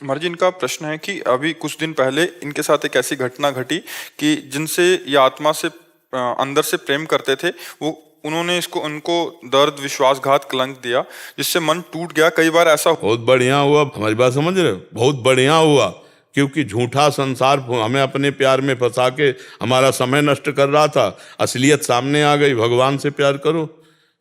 महाराज जी, इनका प्रश्न है कि अभी कुछ दिन पहले इनके साथ एक ऐसी घटना घटी कि जिनसे ये आत्मा से अंदर से प्रेम करते थे, वो उन्होंने इसको उनको दर्द, विश्वासघात, कलंक दिया, जिससे मन टूट गया। कई बार ऐसा बहुत बढ़िया हुआ, हमारी बात समझ रहे हो, बहुत बढ़िया हुआ, क्योंकि झूठा संसार हमें अपने प्यार में फंसा के हमारा समय नष्ट कर रहा था। असलियत सामने आ गई, भगवान से प्यार करो,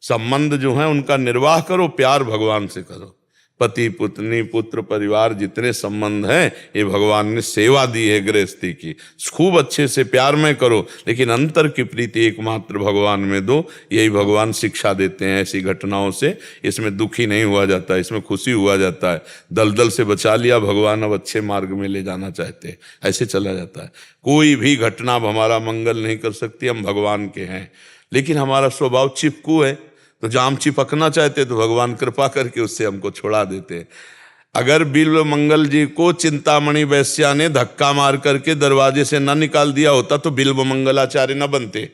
संबंध जो है उनका निर्वाह करो, प्यार भगवान से करो। पति पत्नी पुत्र परिवार जितने संबंध हैं ये भगवान ने सेवा दी है गृहस्थी की, खूब अच्छे से प्यार में करो, लेकिन अंतर की प्रीति एकमात्र भगवान में दो। यही भगवान शिक्षा देते हैं। ऐसी घटनाओं से इसमें दुखी नहीं हुआ जाता, इसमें खुशी हुआ जाता है। दलदल से बचा लिया भगवान, अब अच्छे मार्ग में ले जाना चाहते हैं, ऐसे चला जाता है। कोई भी घटना अब हमारा मंगल नहीं कर सकती, हम भगवान के हैं, लेकिन हमारा स्वभाव चिपकू है, तो जब हम चिपकना चाहते तो भगवान कृपा करके उससे हमको छोड़ा देते हैं। अगर बिल्व मंगल जी को चिंतामणि वैश्या ने धक्का मार करके दरवाजे से न निकाल दिया होता तो बिल्व मंगलाचार्य न बनते।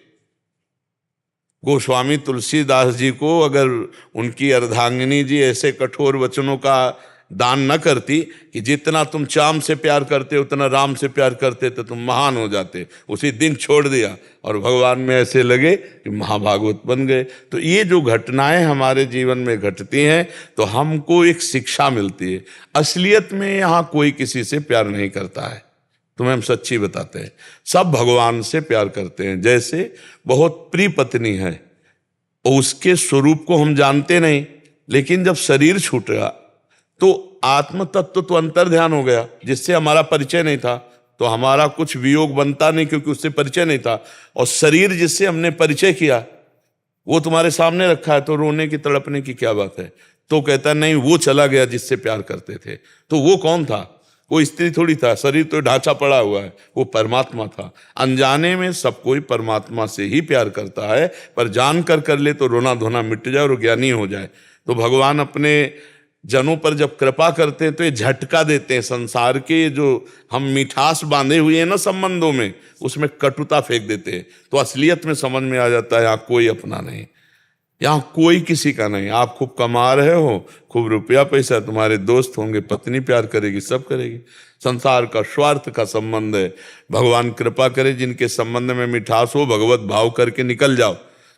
गोस्वामी तुलसीदास जी को अगर उनकी अर्धांगिनी जी ऐसे कठोर वचनों का दान न करती कि जितना तुम चाम से प्यार करते उतना राम से प्यार करते तो तुम महान हो जाते, उसी दिन छोड़ दिया और भगवान में ऐसे लगे कि महाभागवत बन गए। तो ये जो घटनाएं हमारे जीवन में घटती हैं तो हमको एक शिक्षा मिलती है। असलियत में यहाँ कोई किसी से प्यार नहीं करता है, तुम्हें हम सच्ची बताते हैं, सब भगवान से प्यार करते हैं। जैसे बहुत प्रिय पत्नी है, उसके स्वरूप को हम जानते नहीं, लेकिन जब शरीर छूटा तो आत्म तत्व तो अंतर ध्यान हो गया, जिससे हमारा परिचय नहीं था, तो हमारा कुछ वियोग बनता नहीं क्योंकि उससे परिचय नहीं था। और शरीर जिससे हमने परिचय किया वो तुम्हारे सामने रखा है, तो रोने की तड़पने की क्या बात है। तो कहता नहीं, वो चला गया जिससे प्यार करते थे। तो वो कौन था? वो स्त्री थोड़ी था, शरीर तो ढांचा पड़ा हुआ है, वो परमात्मा था। अनजाने में सब कोई परमात्मा से ही प्यार करता है, पर जान कर ले तो रोना धोना मिट जाए और ज्ञानी हो जाए। तो भगवान अपने जनों पर जब कृपा करते हैं तो ये झटका देते हैं। संसार के जो हम मिठास बांधे हुए हैं ना संबंधों में, उसमें कटुता फेंक देते हैं, तो असलियत में समझ में आ जाता है यहाँ कोई अपना नहीं, यहाँ कोई किसी का नहीं। आप खूब कमा रहे हो, खूब रुपया पैसा, तुम्हारे दोस्त होंगे, पत्नी प्यार करेगी, सब करेगी। संसार का स्वार्थ का संबंध है। भगवान कृपा करे जिनके संबंध में मिठास हो, भगवत भाव करके निकल जाओ,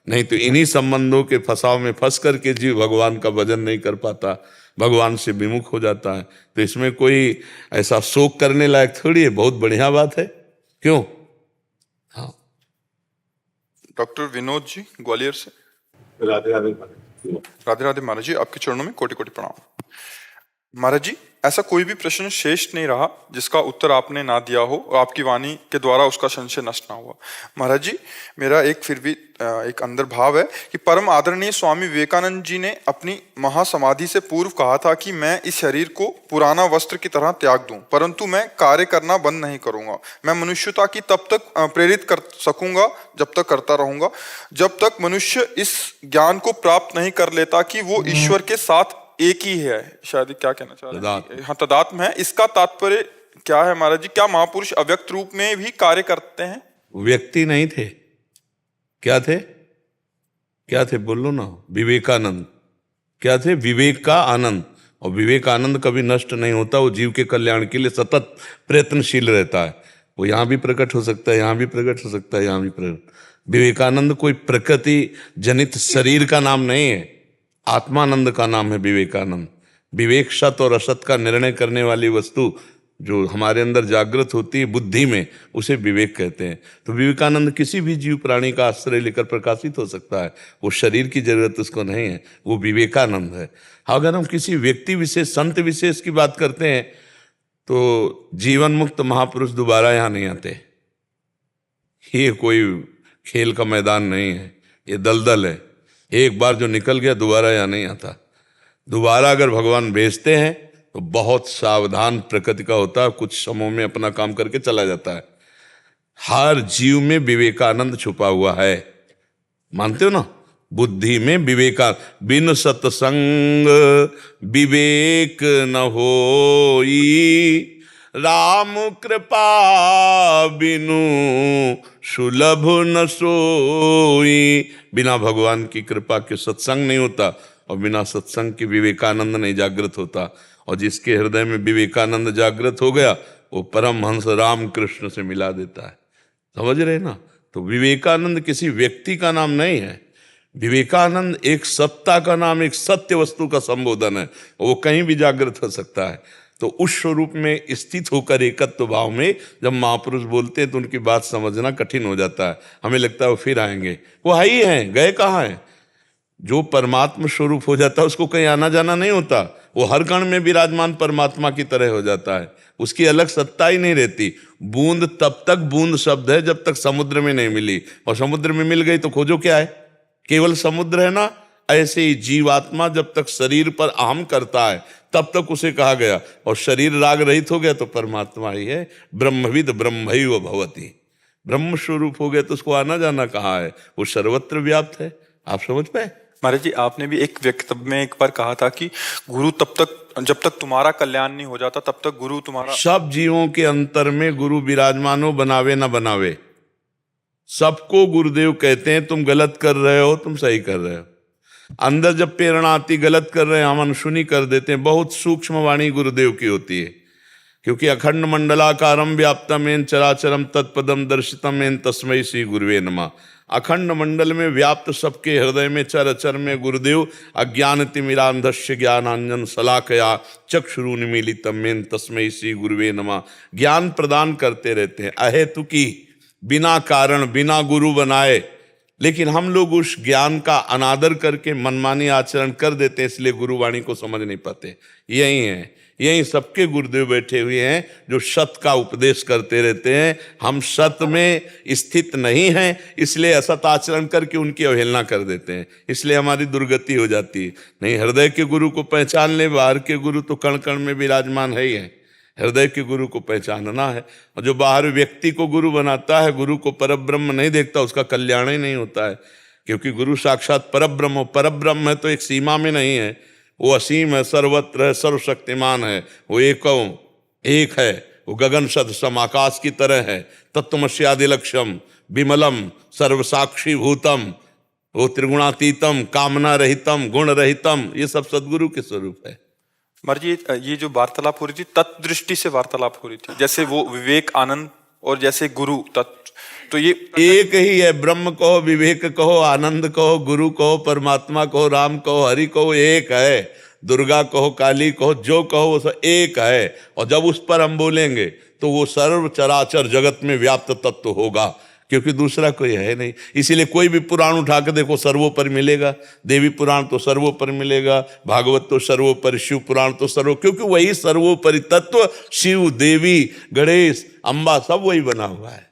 नहीं तो इन्हीं संबंधों के फंसाव में फंस करके जीव भगवान का भजन नहीं कर पाता, भगवान से विमुख हो जाता है। तो इसमें कोई ऐसा शोक करने लायक थोड़ी है, बहुत बढ़िया बात है। क्यों? हाँ। डॉक्टर विनोद जी ग्वालियर से। राधे राधे। राधे राधे महाराज जी, आपके चरणों में कोटि कोटि प्रणाम। महाराज जी, ऐसा कोई भी प्रश्न शेष नहीं रहा जिसका उत्तर आपने ना दिया हो और आपकी वाणी के द्वारा उसका संशय नष्ट ना हुआ। महाराज जी, मेरा एक फिर भी एक अंदर भाव है कि परम आदरणीय स्वामी विवेकानंद जी ने अपनी महासमाधि से पूर्व कहा था कि मैं इस शरीर को पुराना वस्त्र की तरह त्याग दूं, परंतु मैं कार्य करना बंद नहीं करूंगा। मैं मनुष्यता की तब तक प्रेरित कर सकूंगा जब तक करता रहूंगा, जब तक मनुष्य इस ज्ञान को प्राप्त नहीं कर लेता कि वो ईश्वर के साथ एक ही है। शायद क्या कहना चाह रहे हैं? हाँ, तदात्म है। इसका तात्पर्य क्या है महाराज जी? क्या महापुरुष अव्यक्त रूप में भी कार्य करते हैं? व्यक्ति नहीं थे, क्या थे? क्या थे? बोलो ना। विवेकानंद क्या थे? विवेक का आनंद। और विवेकानंद कभी नष्ट नहीं होता, वो जीव के कल्याण के लिए सतत प्रयत्नशील रहता है। वो यहाँ भी प्रकट हो सकता है, यहाँ भी प्रकट हो सकता है, यहाँ भी प्रकट। विवेकानंद कोई प्रकृति जनित शरीर का नाम नहीं है, आत्मानंद का नाम है विवेकानंद। विवेक सत और असत का निर्णय करने वाली वस्तु जो हमारे अंदर जागृत होती है बुद्धि में, उसे विवेक कहते हैं। तो विवेकानंद किसी भी जीव प्राणी का आश्रय लेकर प्रकाशित हो सकता है, वो शरीर की जरूरत उसको नहीं है, वो विवेकानंद है। अगर हम किसी व्यक्ति विशेष, संत विशेष की बात करते हैं तो जीवन मुक्त महापुरुष दोबारा यहाँ नहीं आते। ये कोई खेल का मैदान नहीं है, ये दलदल है। एक बार जो निकल गया दोबारा यहाँ नहीं आता। दोबारा अगर भगवान भेजते हैं तो बहुत सावधान प्रकृति का होता है, कुछ समयों में अपना काम करके चला जाता है। हर जीव में विवेकानंद छुपा हुआ है, मानते हो ना? बुद्धि में विवेका, बिन सत्संग विवेक न होई, राम कृपा बिनु सुलभ न सोई। बिना भगवान की कृपा के सत्संग नहीं होता और बिना सत्संग के विवेकानंद नहीं जागृत होता। और जिसके हृदय में विवेकानंद जागृत हो गया वो परमहंस रामकृष्ण से मिला देता है। समझ रहे ना? तो विवेकानंद किसी व्यक्ति का नाम नहीं है, विवेकानंद एक सत्ता का नाम, एक सत्य वस्तु का संबोधन है, वो कहीं भी जागृत हो सकता है। तो उस स्वरूप में स्थित होकर एकत्व भाव में जब महापुरुष बोलते हैं तो उनकी बात समझना कठिन हो जाता है। हमें लगता है वो फिर आएंगे, वो है ही हैं, गए कहाँ हैं? जो परमात्मा स्वरूप हो जाता है उसको कहीं आना जाना नहीं होता, वो हर कण में विराजमान परमात्मा की तरह हो जाता है, उसकी अलग सत्ता ही नहीं रहती। बूंद तब तक बूंद शब्द है जब तक समुद्र में नहीं मिली, और समुद्र में मिल गई तो खोजो क्या है, केवल समुद्र है ना। ऐसे ही जीवात्मा जब तक शरीर पर अहम करता है तब तक उसे कहा गया, और शरीर राग रहित हो गया तो परमात्मा ही है। ब्रह्मविद ब्रह्मैव भवति, ब्रह्म स्वरूप हो गया तो उसको आना जाना कहाँ है, वो सर्वत्र व्याप्त है। आप समझ पाए? महाराज जी, आपने भी एक वक्तव्य में एक बार कहा था कि गुरु तब तक, जब तक तुम्हारा कल्याण नहीं हो जाता तब तक गुरु तुम्हारा। सब जीवों के अंतर में गुरु विराजमान हो, बनावे ना बनावे, सबको गुरुदेव कहते हैं। तुम गलत कर रहे हो, तुम सही कर रहे हो। अंदर जब प्रेरणा आती गलत कर रहे हैं, हम अनसुनी कर देते हैं। बहुत सूक्ष्म वाणी गुरुदेव की होती है, क्योंकि अखंड मंडलाकारम व्याप्तमेन चराचरम तत्पदम दर्शितमेन तस्मै श्री गुरुवे नमः। अखंड मंडल में व्याप्त सबके हृदय में चर अचर में गुरुदेव अज्ञान तिमिरांधस्य ज्ञानांजन शलाकया चक्षुरुन्मीलितम मेन तस्मै श्री गुरुवे नमः ज्ञान प्रदान करते रहते हैं अहेतुकी, बिना कारण, बिना गुरु बनाए। लेकिन हम लोग उस ज्ञान का अनादर करके मनमानी आचरण कर देते हैं, इसलिए गुरुवाणी को समझ नहीं पाते। यही है, यही सबके गुरुदेव बैठे हुए हैं जो सत का उपदेश करते रहते हैं। हम सत में स्थित नहीं हैं, इसलिए असत आचरण करके उनकी अवहेलना कर देते हैं, इसलिए हमारी दुर्गति हो जाती है। नहीं, हृदय के गुरु को पहचान ले, बाहर के गुरु तो कण कण में विराजमान है ही है। हृदय के गुरु को पहचानना है, और जो बाहर व्यक्ति को गुरु बनाता है, गुरु को परब्रह्म नहीं देखता, उसका कल्याण ही नहीं होता है। क्योंकि गुरु साक्षात परब्रह्म हो, परब्रह्म है तो एक सीमा में नहीं है, वो असीम है, सर्वत्र है, सर्वशक्तिमान है, वो एक है, वो गगन सदसम आकाश की तरह है। तत्वमस्यादिलक्ष्यम विमलम सर्वसाक्षी भूतम, वो त्रिगुणातीतम कामना रहितम गुण रहितम, ये सब सदगुरु के स्वरूप है। महाराज जी, ये जो वार्तालाप हो रही थी तत्दृष्टि से वार्तालाप हो रही थी, जैसे वो विवेक आनंद और जैसे गुरु तत्व, तो ये एक ही है। ब्रह्म कहो, विवेक कहो, आनंद कहो, गुरु कहो, परमात्मा कहो, राम कहो, हरि कहो, एक है। दुर्गा कहो, काली कहो, जो कहो वो सब एक है। और जब उस पर हम बोलेंगे तो वो सर्व चराचर जगत में व्याप्त तत्व होगा, क्योंकि दूसरा कोई है नहीं। इसीलिए कोई भी पुराण उठा के देखो सर्वोपरि मिलेगा। देवी पुराण तो सर्वोपरि मिलेगा, भागवत तो सर्वोपरि, शिव पुराण तो सर्व, क्योंकि वही सर्वोपरि तत्व शिव, देवी, गणेश, अम्बा सब वही बना हुआ है।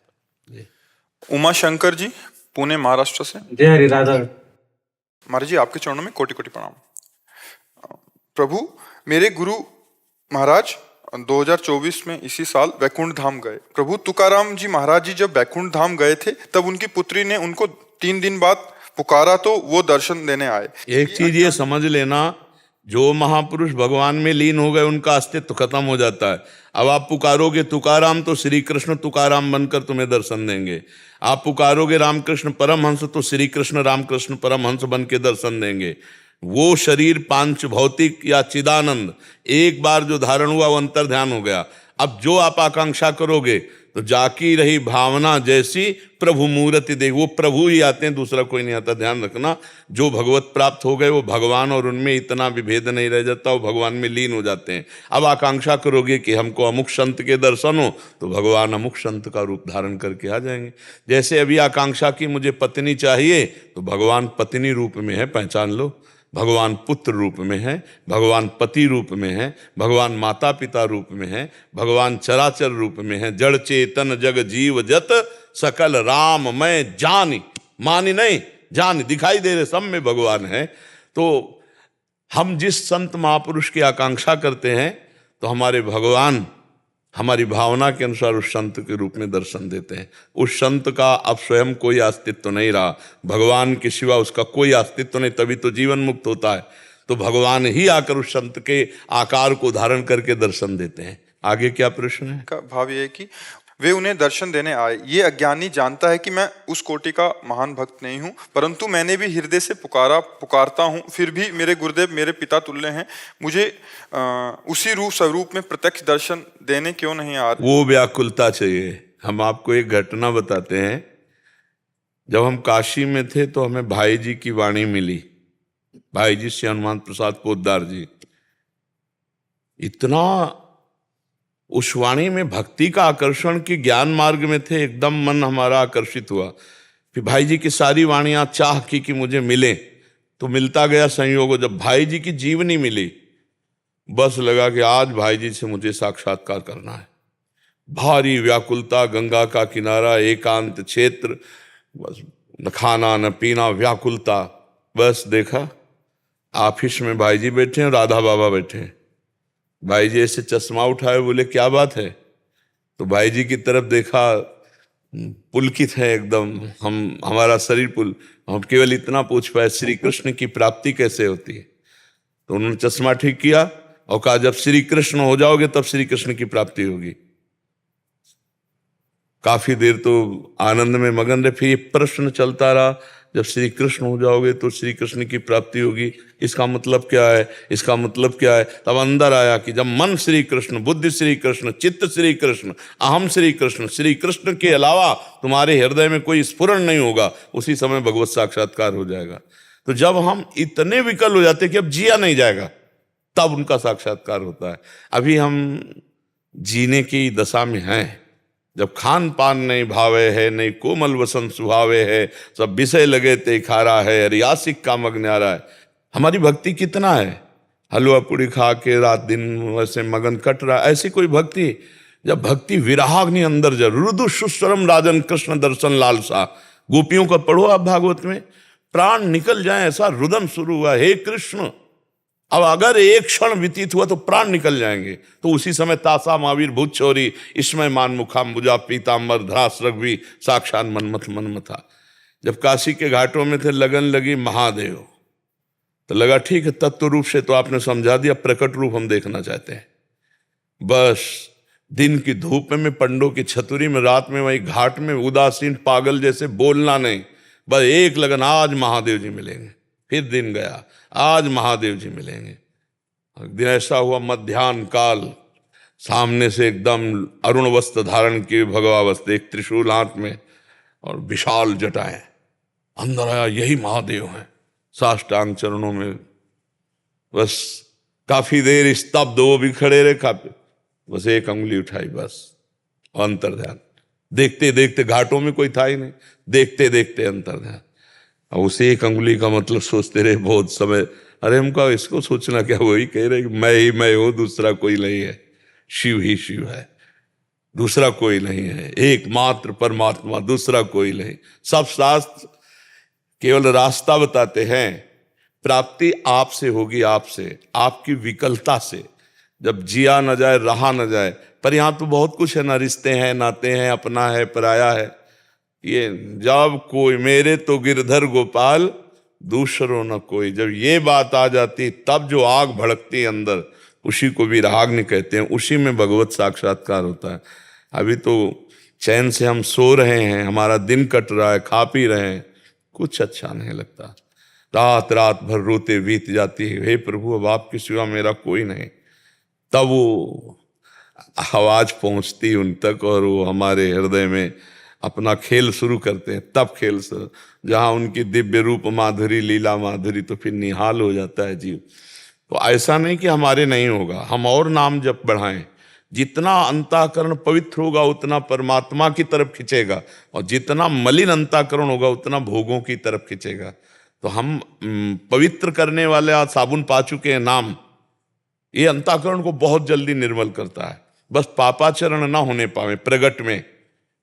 उमा शंकर जी, पुणे महाराष्ट्र से। जय हरि राधा। महाराज जी, आपके चरणों में कोटि कोटि प्रणाम। प्रभु, मेरे गुरु महाराज 2024 में इसी साल वैकुंठ धाम गए। प्रभु तुकाराम जी महाराज जी जब वैकुंठ धाम गए थे तब उनकी पुत्री ने उनको 3 दिन बाद पुकारा तो वो दर्शन देने आए। एक चीज ये समझ लेना, जो महापुरुष भगवान में लीन हो गए उनका अस्तित्व खत्म हो जाता है। अब आप पुकारोगे तुकाराम तो श्री कृष्ण तुकाराम बनकर तुम्हें दर्शन देंगे। आप पुकारोगे रामकृष्ण परमहंस तो श्री कृष्ण रामकृष्ण परमहंस बन के दर्शन देंगे। वो शरीर पांच भौतिक या चिदानंद एक बार जो धारण हुआ वो अंतर ध्यान हो गया। अब जो आप आकांक्षा करोगे तो जाकी रही भावना जैसी प्रभु मूर्ति दे, वो प्रभु ही आते हैं, दूसरा कोई नहीं आता। ध्यान रखना, जो भगवत प्राप्त हो गए वो भगवान, और उनमें इतना विभेद नहीं रह जाता, वो भगवान में लीन हो जाते हैं। अब आकांक्षा करोगे कि हमको अमुक संत के दर्शन हो तो भगवान अमुक संत का रूप धारण करके आ जाएंगे। जैसे अभी आकांक्षा की मुझे पत्नी चाहिए तो भगवान पत्नी रूप में है, पहचान लो। भगवान पुत्र रूप में है, भगवान पति रूप में है, भगवान माता पिता रूप में है, भगवान चराचर रूप में है। जड़ चेतन जग जीव जत सकल राम मैं जानी, मानी नहीं जान, दिखाई दे रहे सब में भगवान है। तो हम जिस संत महापुरुष की आकांक्षा करते हैं तो हमारे भगवान हमारी भावना के अनुसार उस संत के रूप में दर्शन देते हैं। उस संत का अब स्वयं कोई अस्तित्व नहीं रहा, भगवान के सिवा उसका कोई अस्तित्व नहीं, तभी तो जीवन मुक्त होता है। तो भगवान ही आकर उस संत के आकार को धारण करके दर्शन देते हैं। आगे क्या प्रश्न है? का भाव ये है कि वे उन्हें दर्शन देने आए। ये अज्ञानी जानता है कि मैं उस कोटि का महान भक्त नहीं हूँ, परंतु मैंने भी हृदय से पुकारता हूँ, फिर भी मेरे गुरुदेव मेरे पिता तुल्य हैं, मुझे उसी रूप स्वरूप में प्रत्यक्ष दर्शन देने क्यों नहीं आ रहे। वो व्याकुलता चाहिए। हम आपको एक घटना बताते हैं। जब हम काशी में थे तो हमें भाई जी की वाणी मिली, भाई जी श्री हनुमान प्रसाद पोद्दार जी। इतना उस वाणी में भक्ति का आकर्षण की ज्ञान मार्ग में थे, एकदम मन हमारा आकर्षित हुआ। फिर भाई जी की सारी वाणियां चाह की कि मुझे मिले, तो मिलता गया संयोग। जब भाई जी की जीवनी मिली, बस लगा कि आज भाई जी से मुझे साक्षात्कार करना है। भारी व्याकुलता, गंगा का किनारा, एकांत क्षेत्र, बस न खाना न पीना, व्याकुलता। बस देखा ऑफिस में भाई जी बैठे हैं, राधा बाबा बैठे हैं। भाई जी ऐसे चश्मा उठाए, बोले क्या बात है? तो भाई जी की तरफ देखा, पुलकित है एकदम, हमारा शरीर हम केवल इतना पूछ पाए, श्री कृष्ण की प्राप्ति कैसे होती है? तो उन्होंने चश्मा ठीक किया और कहा जब श्री कृष्ण हो जाओगे तब श्री कृष्ण की प्राप्ति होगी। काफी देर तो आनंद में मगन रहे। फिर ये प्रश्न चलता रहा, जब श्री कृष्ण हो जाओगे तो श्री कृष्ण की प्राप्ति होगी, इसका मतलब क्या है, इसका मतलब क्या है? तब अंदर आया कि जब मन श्री कृष्ण, बुद्धि श्री कृष्ण, चित्त श्री कृष्ण, अहम श्री कृष्ण, श्री कृष्ण के अलावा तुम्हारे हृदय में कोई स्फुरण नहीं होगा, उसी समय भगवत साक्षात्कार हो जाएगा। तो जब हम इतने विकल हो जाते कि अब जिया नहीं जाएगा, तब उनका साक्षात्कार होता है। अभी हम जीने की दशा में हैं। जब खान पान नहीं भावे है, नहीं कोमल वसन सुहावे है, सब विषय लगे ते खारा है, अरियासिक का मग्न आ रहा है। हमारी भक्ति कितना है? हलवा पूड़ी खा के रात दिन वैसे मगन कट रहा है, ऐसी कोई भक्ति? जब भक्ति विराग्नि अंदर जरूर, रुदु सुस्वरम राजन कृष्ण दर्शन लालसा, गोपियों का पढ़ो आप भागवत में, प्राण निकल जाए ऐसा रुदन शुरू हुआ, हे कृष्ण। अब अगर एक क्षण व्यतीत हुआ तो प्राण निकल जाएंगे। तो उसी समय तासा महावीर भूत चोरी, इसमें मान मुखाम्बुजा पीताम्बर धरास रघुवी, साक्षात मनमथ मनमथा। जब काशी के घाटों में थे, लगन लगी महादेव, तो लगा ठीक है, तत्व रूप से तो आपने समझा दिया, प्रकट रूप हम देखना चाहते हैं। बस दिन की धूप में, पंडों की छतुरी में, रात में वही घाट में उदासीन पागल जैसे बोलना नहीं, बस एक लगन, आज महादेव जी मिलेंगे। फिर दिन गया, आज महादेव जी मिलेंगे। एक दिन ऐसा हुआ, मध्याह्न काल, सामने से एकदम अरुण वस्त्र धारण किए भगवावस्थे, एक त्रिशूल हाथ में और विशाल जटाएं, अंदर आया, यही महादेव हैं, साष्टांग चरणों में। बस काफी देर स्तब्ध, वो भी खड़े रहे, काफी, बस एक अंगुली उठाई, बस अंतर ध्यान। देखते देखते, घाटों में कोई था ही नहीं, देखते देखते अंतर ध्यान। और उसे एक अंगुली का मतलब सोचते रहे बहुत समय। अरे हम कहा इसको सोचना क्या, वही कह रहे कि मैं ही मैं हूं, दूसरा कोई नहीं है, शिव ही शिव है, दूसरा कोई नहीं है, एकमात्र परमात्मा, दूसरा कोई नहीं। सब शास्त्र केवल रास्ता बताते हैं, प्राप्ति आपसे होगी, आपसे, आपकी विकलता से। जब जिया न जाए, रहा न जाए। पर यहां तो बहुत कुछ है ना, रिश्ते हैं, नाते हैं, अपना है, पराया है। ये जब कोई मेरे तो गिरधर गोपाल, दूसरों न कोई, जब ये बात आ जाती, तब जो आग भड़कती अंदर, उसी को विराग्नि कहते हैं, उसी में भगवत साक्षात्कार होता है। अभी तो चैन से हम सो रहे हैं, हमारा दिन कट रहा है, खा पी रहे हैं, कुछ अच्छा नहीं लगता। रात रात भर रोते बीत जाती है, हे प्रभु अब आपके सिवा मेरा कोई नहीं। तब वो आवाज पहुंचती उन तक और वो हमारे हृदय में अपना खेल शुरू करते हैं। तब खेल शुरू, जहां उनकी दिव्य रूप माधुरी, लीला माधुरी, तो फिर निहाल हो जाता है जीव। तो ऐसा नहीं कि हमारे नहीं होगा, हम और नाम जप बढ़ाएं। जितना अंतःकरण पवित्र होगा उतना परमात्मा की तरफ खिंचेगा, और जितना मलिन अंतःकरण होगा उतना भोगों की तरफ खिंचेगा। तो हम पवित्र करने वाले आज साबुन पा चुके हैं नाम, ये अंतःकरण को बहुत जल्दी निर्मल करता है। बस पापाचरण ना होने पावे,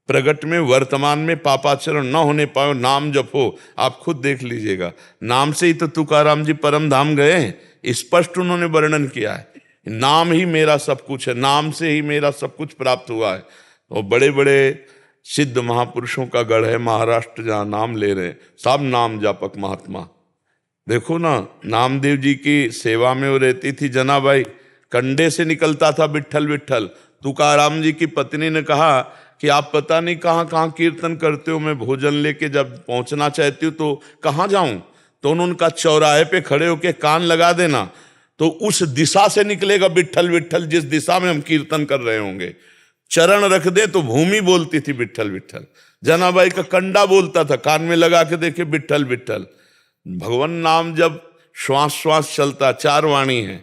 प्रगट में वर्तमान में पापाचरण न होने पाए, नाम जपो। आप खुद देख लीजिएगा, नाम से ही तो तुकाराम जी परम धाम गए हैं, स्पष्ट उन्होंने वर्णन किया है, नाम ही मेरा सब कुछ है, नाम से ही मेरा सब कुछ प्राप्त हुआ है। और बड़े बड़े सिद्ध महापुरुषों का गढ़ है महाराष्ट्र, जहाँ नाम ले रहे हैं, सब नाम जापक महात्मा। देखो ना, नामदेव जी की सेवा में वो रहती थी जनाबाई, कंडे से निकलता था विट्ठल विट्ठल। तुकाराम जी की पत्नी ने कहा कि आप पता नहीं कहाँ कहाँ कीर्तन करते हो, मैं भोजन लेके जब पहुंचना चाहती हूँ तो कहाँ जाऊं? तो उन्होंने कहा चौराहे पे खड़े होके कान लगा देना, तो उस दिशा से निकलेगा विट्ठल विट्ठल, जिस दिशा में हम कीर्तन कर रहे होंगे। चरण रख दे तो भूमि बोलती थी विट्ठल विट्ठल। जनाबाई का कंडा बोलता था, कान में लगा के देखे विट्ठल विट्ठल। भगवान नाम जब श्वास श्वास चलता, 4 वाणी है।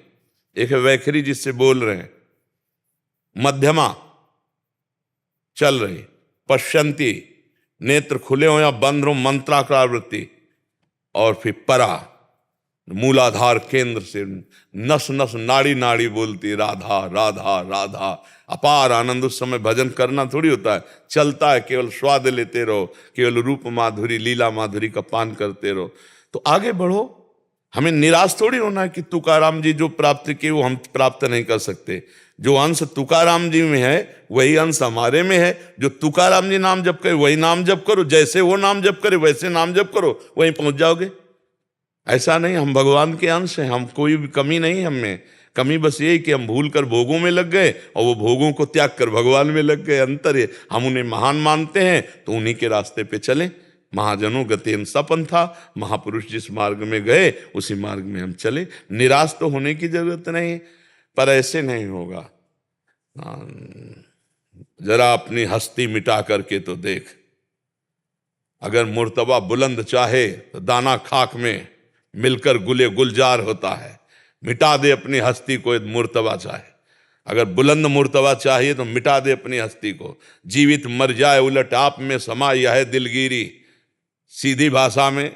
एक है वैखरी जिससे बोल रहे हैं, मध्यमा चल रही, पश्यंती नेत्र खुले हो या बंद हो मंत्राकार वृत्ति, और फिर परा मूलाधार केंद्र से नस नस नाड़ी नाड़ी बोलती राधा राधा राधा। अपार आनंद। उस समय भजन करना थोड़ी होता है, चलता है, केवल स्वाद लेते रहो, केवल रूप माधुरी लीला माधुरी का पान करते रहो। तो आगे बढ़ो, हमें निराश थोड़ी होना है कि तुकाराम जी जो प्राप्त किए वो हम प्राप्त नहीं कर सकते। जो अंश तुकाराम जी में है वही अंश हमारे में है। जो तुकाराम जी नाम जप करे वही नाम जप करो, जैसे वो नाम जप करे वैसे नाम जप करो, वहीं पहुंच जाओगे। ऐसा नहीं, हम भगवान के अंश हैं, हम कोई भी कमी नहीं हम में। कमी बस यही कि हम भूल कर भोगों में लग गए और वो भोगों को त्याग कर भगवान में लग गए। अंतर है, हम उन्हें महान मानते हैं तो उन्हीं के रास्ते पे चलें। महाजनों गतेन सपंथा, महापुरुष जिस मार्ग में गए उसी मार्ग में हम चले। निराश तो होने की जरूरत नहीं, पर ऐसे नहीं होगा। जरा अपनी हस्ती मिटा करके तो देख। अगर मुर्तबा बुलंद चाहे तो दाना खाक में मिलकर गुले गुलजार होता है। मिटा दे अपनी हस्ती को यदि मुर्तबा चाहे। अगर बुलंद मुर्तबा चाहिए तो मिटा दे अपनी हस्ती को। जीवित मर जाए उलट आप में समा यह है दिलगिरी। सीधी भाषा में,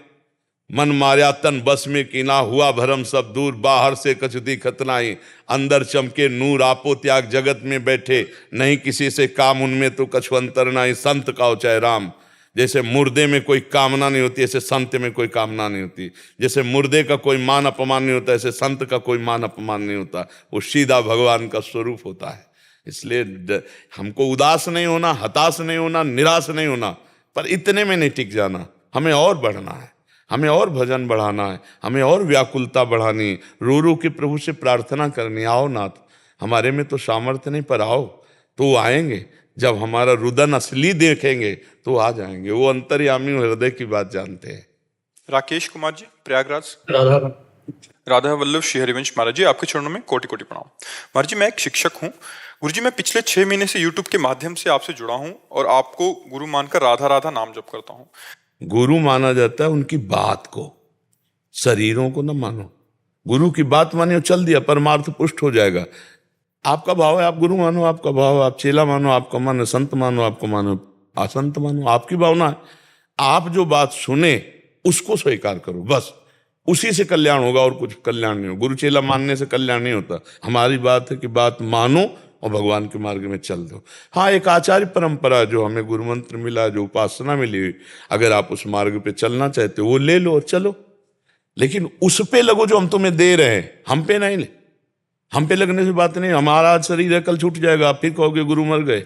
मन मार्या तन बस में कीना, हुआ भरम सब दूर, बाहर से कछ दिखत नाही, अंदर चमके नूर, आपो त्याग जगत में बैठे, नहीं किसी से काम उनमें तो कछु अंतर नाही, संत का चाहे राम। जैसे मुर्दे में कोई कामना नहीं होती, ऐसे संत में कोई कामना नहीं होती। जैसे मुर्दे का कोई मान अपमान नहीं होता, ऐसे संत का कोई मान अपमान नहीं होता। वो सीधा भगवान का स्वरूप होता है। इसलिए हमको उदास नहीं होना, हताश नहीं होना, निराश नहीं होना, पर इतने में नहीं टिक जाना। हमें और बढ़ना है, हमें और भजन बढ़ाना है, हमें और व्याकुलता बढ़ानी, रो रो के प्रभु से प्रार्थना करनी, आओ नाथ, हमारे में तो सामर्थ्य नहीं, पर आओ। तो आएंगे, जब हमारा रुदन असली देखेंगे तो आ जाएंगे। वो अंतर्यामी हृदय की बात जानते हैं। राकेश कुमार जी, प्रयागराज। राधा वल्लभ श्री हरिवंश महाराज जी, आपके चरणों में कोटि कोटि प्रणाम। महाराज जी, मैं एक शिक्षक हूँ। गुरु जी, मैं पिछले 6 महीने से यूट्यूब के माध्यम से आपसे जुड़ा हूँ और आपको गुरु मानकर राधा राधा नाम जप करता हूँ। गुरु माना जाता है उनकी बात को, शरीरों को न मानो। गुरु की बात माने, चल दिया, परमार्थ पुष्ट हो जाएगा। आपका भाव है आप गुरु मानो, आपका भाव है आप चेला मानो, आपका मन है संत मानो, आपको मानो असंत मानो, आपकी भावना है। आप जो बात सुने उसको स्वीकार करो, बस उसी से कल्याण होगा और कुछ कल्याण नहीं हो। गुरु चेला मानने से कल्याण नहीं होता। हमारी बात है कि बात मानो और भगवान के मार्ग में चल दो। हाँ, एक आचार्य परंपरा जो हमें गुरु मंत्र मिला, जो उपासना मिली, अगर आप उस मार्ग पे चलना चाहते हो वो ले लो और चलो, लेकिन उस पे लगो जो हम तुम्हें दे रहे हैं, हम पे नहीं ले। हम पे लगने से बात नहीं। हमारा आज शरीर है, कल छूट जाएगा, आप फिर कहोगे गुरु मर गए।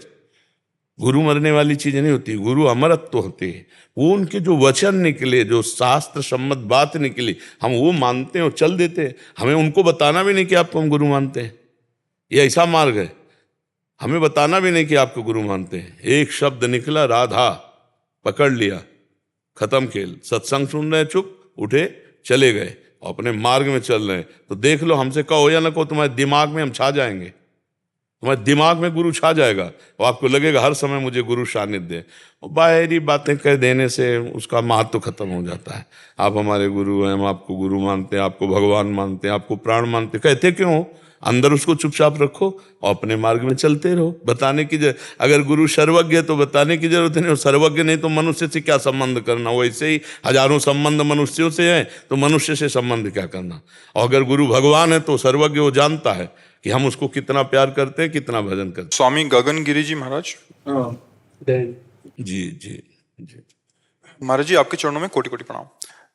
गुरु मरने वाली चीजें नहीं होती, गुरु अमरत्व होते हैं। वो उनके जो वचन निकले, जो शास्त्र सम्मत बात निकली, हम वो मानते हैं और चल देते हैं। हमें उनको बताना भी नहीं कि आपको हम गुरु मानते हैं, ये ऐसा मार्ग है। हमें बताना भी नहीं कि आपको गुरु मानते हैं। एक शब्द निकला राधा, पकड़ लिया, खत्म खेल। सत्संग सुन रहे, चुप, उठे, चले गए, अपने मार्ग में चल रहे हैं। तो देख लो, हमसे कहो या ना कहो, तुम्हारे दिमाग में हम छा जाएंगे। तुम्हारे दिमाग में गुरु छा जाएगा और आपको लगेगा हर समय मुझे गुरु सानिध्य। और बाहरी बातें कह देने से उसका महत्व खत्म हो जाता है। आप हमारे गुरु हैं, हम आपको गुरु मानते हैं, आपको भगवान मानते हैं, आपको प्राण मानते, कहते क्यों हो? अंदर उसको चुपचाप रखो और अपने मार्ग में चलते रहो। बताने की अगर गुरु सर्वज्ञ है तो बताने की जरूरत नहीं, और सर्वज्ञ नहीं तो मनुष्य से क्या संबंध करना। वैसे ही हजारों संबंध मनुष्यों से है, तो मनुष्य से संबंध क्या करना। और अगर गुरु भगवान है तो सर्वज्ञ, वो जानता है कि हम उसको कितना प्यार करते हैं, कितना भजन करते हैं। स्वामी गगन गिरी जी महाराज। जी जी जी महाराज जी, आपके चरणों में कोटि कोटि प्रणाम।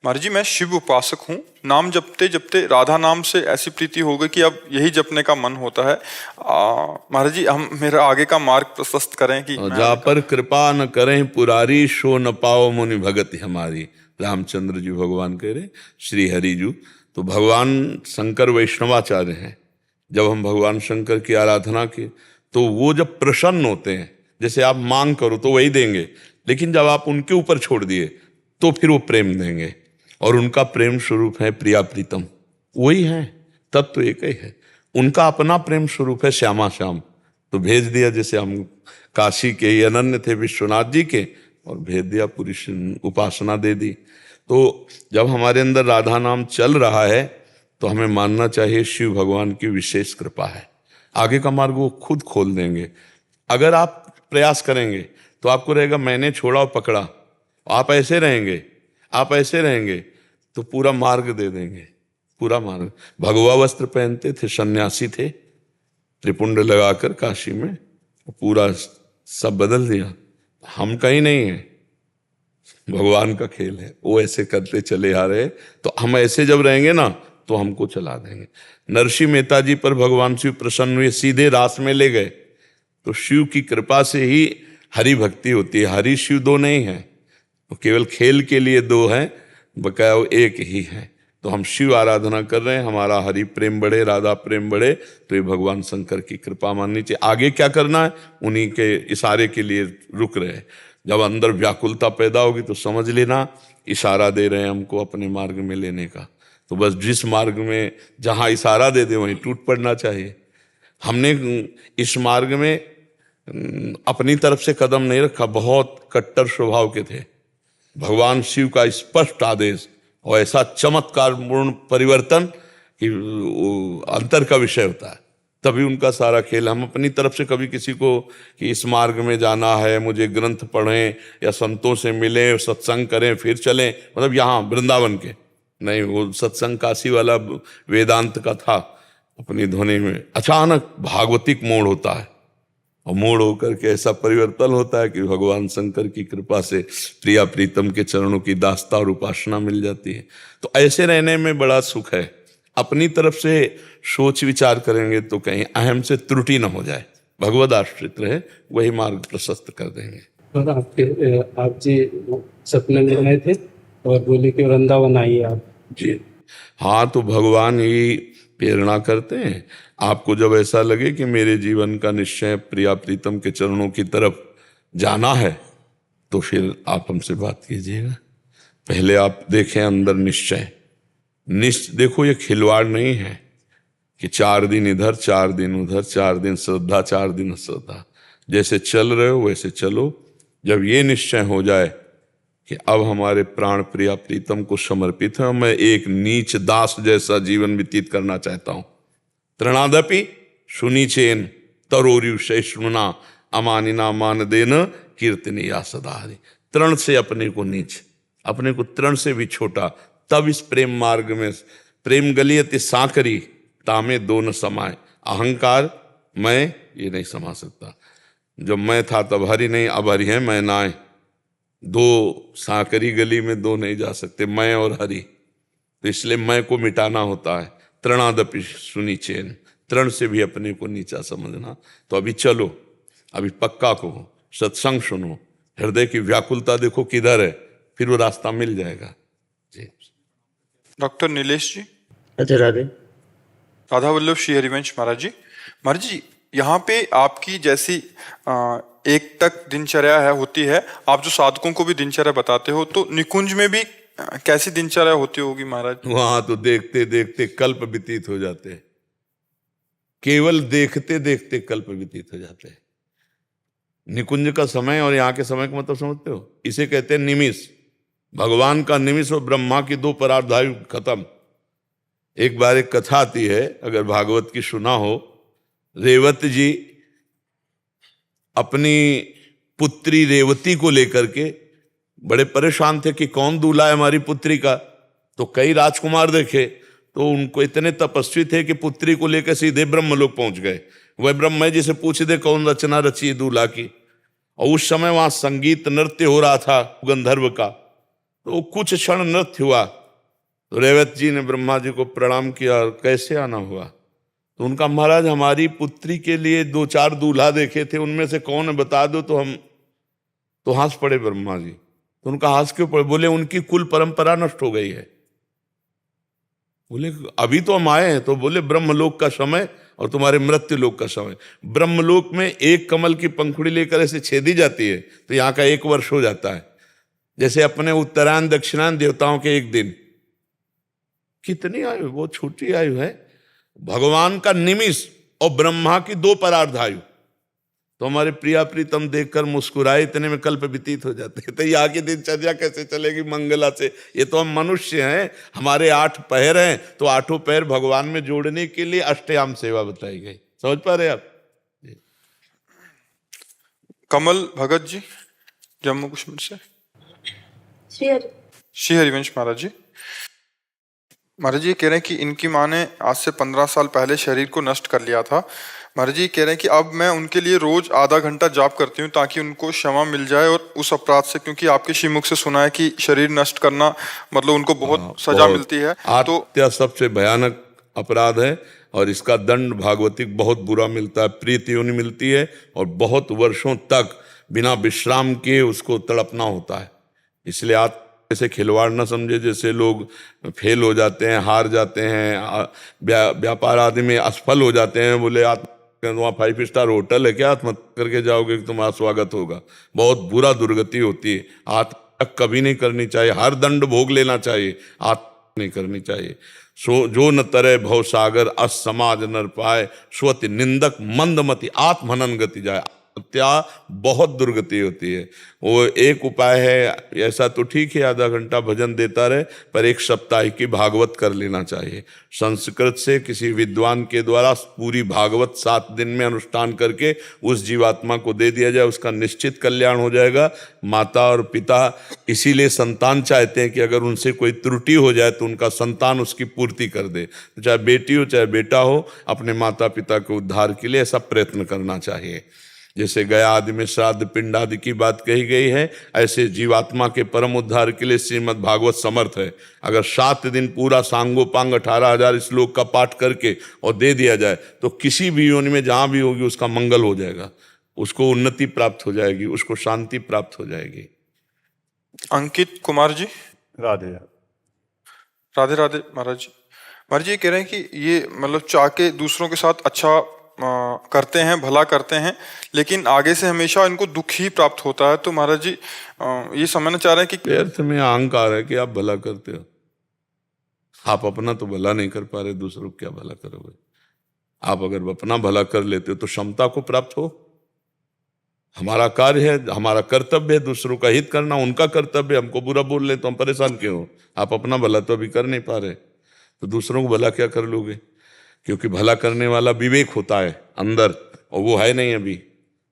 महाराज जी, मैं शिव उपासक हूँ। नाम जपते जपते राधा नाम से ऐसी प्रीति हो गई कि अब यही जपने का मन होता है। महाराज जी, हम मेरा आगे का मार्ग प्रशस्त करें कि जा पर कृपा न करें पुरारी, शो न पाओ मुनि भगति हमारी। रामचंद्र जी भगवान कह रहे, श्री हरि जी। तो भगवान शंकर वैष्णवाचार्य हैं, जब हम भगवान शंकर की आराधना की तो वो जब प्रसन्न होते हैं, जैसे आप मांग करो तो वही देंगे, लेकिन जब आप उनके ऊपर छोड़ दिए तो फिर वो प्रेम देंगे। और उनका प्रेम स्वरूप है प्रिया प्रीतम, वही है, तत्व तो एक ही है। उनका अपना प्रेम स्वरूप है श्यामा श्याम। तो भेज दिया, जैसे हम काशी के ही अनन्य थे विश्वनाथ जी के, और भेज दिया, पूरी उपासना दे दी। तो जब हमारे अंदर राधा नाम चल रहा है तो हमें मानना चाहिए शिव भगवान की विशेष कृपा है। आगे का मार्ग वो खुद खोल देंगे। अगर आप प्रयास करेंगे तो आपको रहेगा मैंने छोड़ा और पकड़ा, आप ऐसे रहेंगे, आप ऐसे रहेंगे, तो पूरा मार्ग दे देंगे, पूरा मार्ग। भगवा वस्त्र पहनते थे, सन्यासी थे, त्रिपुंड लगाकर काशी में, पूरा सब बदल दिया। हम कहीं नहीं है, भगवान का खेल है, वो ऐसे करते चले आ रहे। तो हम ऐसे जब रहेंगे ना तो हमको चला देंगे। नरसिंह मेहता जी पर भगवान शिव प्रसन्न हुए, सीधे रास में ले गए। तो शिव की कृपा से ही हरि भक्ति होती है। हरि शिव दो नहीं है, वो केवल खेल के लिए दो हैं, बकाया वो एक ही है। तो हम शिव आराधना कर रहे हैं, हमारा हरि प्रेम बढ़े, राधा प्रेम बढ़े, तो ये भगवान शंकर की कृपा माननी चाहिए। आगे क्या करना है उन्हीं के इशारे के लिए रुक रहे हैं। जब अंदर व्याकुलता पैदा होगी तो समझ लेना इशारा दे रहे हैं हमको अपने मार्ग में लेने का। तो बस जिस मार्ग में जहाँ इशारा दे दे वहीं टूट पड़ना चाहिए। हमने इस मार्ग में अपनी तरफ से कदम नहीं रखा, बहुत कट्टर स्वभाव के थे। भगवान शिव का स्पष्ट आदेश और ऐसा चमत्कार पूर्ण परिवर्तन कि अंतर का विषय होता है, तभी उनका सारा खेल। हम अपनी तरफ से कभी किसी को कि इस मार्ग में जाना है, मुझे ग्रंथ पढ़ें या संतों से मिलें, सत्संग करें फिर चलें, मतलब यहाँ वृंदावन के नहीं, वो सत्संग काशी वाला वेदांत का था। अपनी ध्वनि में अचानक भागवतिक मोड़ होता है, और मोड़ होकर के ऐसा परिवर्तन होता है कि भगवान शंकर की कृपा से प्रिया प्रीतम के चरणों की दास्ता और उपासना मिल जाती है। तो ऐसे रहने में बड़ा सुख है। अपनी तरफ से सोच विचार करेंगे तो कहीं अहम से त्रुटि न हो जाए, भगवद आश्रित रहे, वही मार्ग प्रशस्त कर देंगे। और आप जी सपने में आए थे और बोले कि वृंदावन आइए आप जी। हाँ, तो भगवान ही प्रेरणा करते हैं। आपको जब ऐसा लगे कि मेरे जीवन का निश्चय प्रिया प्रीतम के चरणों की तरफ जाना है तो फिर आप हमसे बात कीजिएगा। पहले आप देखें अंदर निश्चय। देखो ये खिलवाड़ नहीं है कि 4 दिन इधर 4 दिन उधर, 4 दिन श्रद्धा 4 दिन अश्रद्धा। जैसे चल रहे हो वैसे चलो। जब ये निश्चय हो जाए कि अब हमारे प्राण प्रिया प्रीतम को समर्पित है, मैं एक नीच दास जैसा जीवन व्यतीत करना चाहता हूं। तृणादपि सुनीचेन तरोरिव सहिष्णुना अमानिना मान देन कीर्तनी या सदा हरि। तृण से अपने को नीच, अपने को तृण से भी छोटा, तब इस प्रेम मार्ग में प्रेम गलियति सांकरी तामे दो न समाए। अहंकार मैं ये नहीं समा सकता। जब मैं था तब हरि नहीं, अब हरि है मैं नाए। 2 सांकरी गली में 2 नहीं जा सकते, मैं और हरि। तो इसलिए मैं को मिटाना होता है। तृणादपि सुनीचेन, तृण से भी अपने को नीचा समझना। तो अभी चलो, अभी पक्का कहो, सत्संग सुनो, हृदय की व्याकुलता देखो किधर है, फिर वो रास्ता मिल जाएगा। जी। डॉक्टर नीलेश जी। राधे राधे। राधा वल्लभ श्री हरिवंश महाराज जी। महाराज जी, यहाँ पे आपकी जैसी एक तक दिनचर्या है होती है, आप जो साधकों को भी दिनचर्या बताते हो, तो निकुंज में भी कैसी दिनचर्या होती होगी महाराज? वहां तो देखते देखते कल्प व्यतीत हो जाते हैं, केवल देखते देखते कल्प व्यतीत हो जाते हैं। निकुंज का समय और यहाँ के समय का मतलब समझते हो? इसे कहते हैं निमिष। भगवान का निमिष और ब्रह्मा की 2 परार्धायु खत्म। एक बार एक कथा आती है, अगर भागवत की सुना हो। रेवत जी अपनी पुत्री रेवती को लेकर के बड़े परेशान थे कि कौन दूल्हा है हमारी पुत्री का। तो कई राजकुमार देखे, तो उनको इतने तपस्वी थे कि पुत्री को लेकर सीधे ब्रह्मलोक पहुंच गए। वह ब्रह्मा जी से पूछ दे कौन रचना रची है दूल्हा की। और उस समय वहां संगीत नृत्य हो रहा था गंधर्व का, तो कुछ क्षण नृत्य हुआ। तो रेवत जी ने ब्रह्मा जी को प्रणाम किया, और कैसे आना हुआ? तो उनका महाराज हमारी पुत्री के लिए 2-4 दूल्हा देखे थे, उनमें से कौन है बता दो। तो हम तो हंस पड़े ब्रह्मा जी। तो उनका हंस क्यों पड़े? बोले उनकी कुल परंपरा नष्ट हो गई है। बोले अभी तो हम आए हैं। तो बोले ब्रह्मलोक का समय और तुम्हारे मृत्यु लोक का समय। ब्रह्मलोक में एक कमल की पंखुड़ी लेकर ऐसे छेदी जाती है तो यहाँ का 1 वर्ष हो जाता है। जैसे अपने उत्तरायण दक्षिणायन देवताओं के 1 दिन। कितनी आयु, बहुत छोटी आयु है। भगवान का निमिष और ब्रह्मा की 2 परार्ध आयु। तो हमारे प्रिया प्रीतम देखकर मुस्कुराए, इतने में कल्प व्यतीत हो जाते हैं। तो यहाँ की दिनचर्या कैसे चलेगी मंगला से? ये तो हम मनुष्य हैं, हमारे 8 पैर हैं, तो 8 पैर भगवान में जोड़ने के लिए अष्टयाम सेवा बताई गई। समझ पा रहे आप? कमल भगत जी, जम्मू कश्मीर से। श्री हरिवंश महाराज जी। महाराज जी कह रहे हैं कि इनकी माँ ने आज से 15 साल पहले शरीर को नष्ट कर लिया था। महाराज जी कह रहे हैं कि अब मैं उनके लिए रोज आधा घंटा जाप करती हूँ ताकि उनको क्षमा मिल जाए और उस अपराध से, क्योंकि आपके श्रीमुख से सुना है कि शरीर नष्ट करना मतलब उनको बहुत सजा मिलती है। तो हत्या सबसे भयानक अपराध है और इसका दंड भागवतिक बहुत बुरा मिलता है, प्रीत योनि मिलती है और बहुत वर्षों तक बिना विश्राम के उसको तड़पना होता है। इसलिए आप ऐसे खिलवाड़ न समझे, जैसे लोग फेल हो जाते हैं, हार जाते हैं, व्यापार आदि में असफल हो जाते हैं, बोले वहाँ 5 स्टार होटल है क्या, आत्महत्या करके जाओगे कि तुम्हारा स्वागत होगा। बहुत बुरा दुर्गति होती है। आत्महत्या कभी नहीं करनी चाहिए, हर दंड भोग लेना चाहिए, आत्महत्या नहीं करनी चाहिए। सो जो न तरे भव सागर अस समाज नर पाए, स्वति निंदक मंदमति आत्महनन गति जाए। हत्या बहुत दुर्गति होती है। वो एक उपाय है, ऐसा तो ठीक है आधा घंटा भजन देता रहे, पर 1 सप्ताह की भागवत कर लेना चाहिए। संस्कृत से किसी विद्वान के द्वारा पूरी भागवत 7 दिन में अनुष्ठान करके उस जीवात्मा को दे दिया जाए, उसका निश्चित कल्याण हो जाएगा। माता और पिता इसीलिए संतान चाहते हैं कि अगर उनसे कोई त्रुटि हो जाए तो उनका संतान उसकी पूर्ति कर दे। तो चाहे बेटी हो चाहे बेटा हो, अपने माता पिता के उद्धार के लिए ऐसा प्रयत्न करना चाहिए। जैसे गया आदि में श्राद्ध पिंड आदि की बात कही गई है, ऐसे जीवात्मा के परम उद्धार के लिए श्रीमद् भागवत समर्थ है। अगर 7 दिन पूरा सांगोपांग 18,000 श्लोक का पाठ करके और दे दिया जाए तो किसी भी योनि में जहां भी होगी उसका मंगल हो जाएगा, उसको उन्नति प्राप्त हो जाएगी, उसको शांति प्राप्त हो जाएगी। अंकित कुमार जी। राधे राधे राधे महाराज जी। महाराज जी कह रहे हैं कि ये मतलब चाह के दूसरों के साथ अच्छा करते हैं, भला करते हैं, लेकिन आगे से हमेशा इनको दुख ही प्राप्त होता है। तो महाराज जी ये समझना चाह रहे हैं कि व्यर्थ में अहंकार है कि आप भला करते हो। आप अपना तो भला नहीं कर पा रहे, दूसरों को क्या भला करोगे? आप अगर अपना भला कर लेते हो तो क्षमता को प्राप्त हो। हमारा कार्य है, हमारा कर्तव्य है दूसरों का हित करना, उनका कर्तव्य। हमको बुरा बोल ले तो हम परेशान क्यों हो? आप अपना भला तो अभी कर नहीं पा रहे, तो दूसरों को भला क्या कर लोगे? क्योंकि भला करने वाला विवेक होता है अंदर, और वो है नहीं अभी,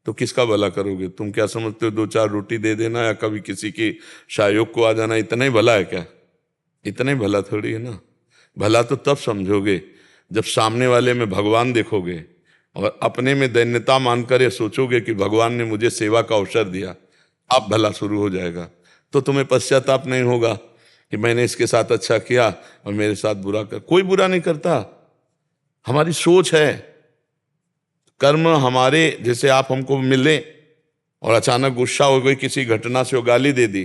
तो किसका भला करोगे? तुम क्या समझते हो 2-4 रोटी दे देना या कभी किसी की सहयोग को आ जाना इतना ही भला है क्या? इतना ही भला थोड़ी है ना। भला तो तब समझोगे जब सामने वाले में भगवान देखोगे और अपने में दैन्यता मानकर ये सोचोगे कि भगवान ने मुझे सेवा का अवसर दिया, अब भला शुरू हो जाएगा। तो तुम्हें पश्चाताप नहीं होगा कि मैंने इसके साथ अच्छा किया और मेरे साथ बुरा कर। कोई बुरा नहीं करता, हमारी सोच है। कर्म हमारे, जैसे आप हमको मिले और अचानक गुस्सा हो गई किसी घटना से, वो गाली दे दी,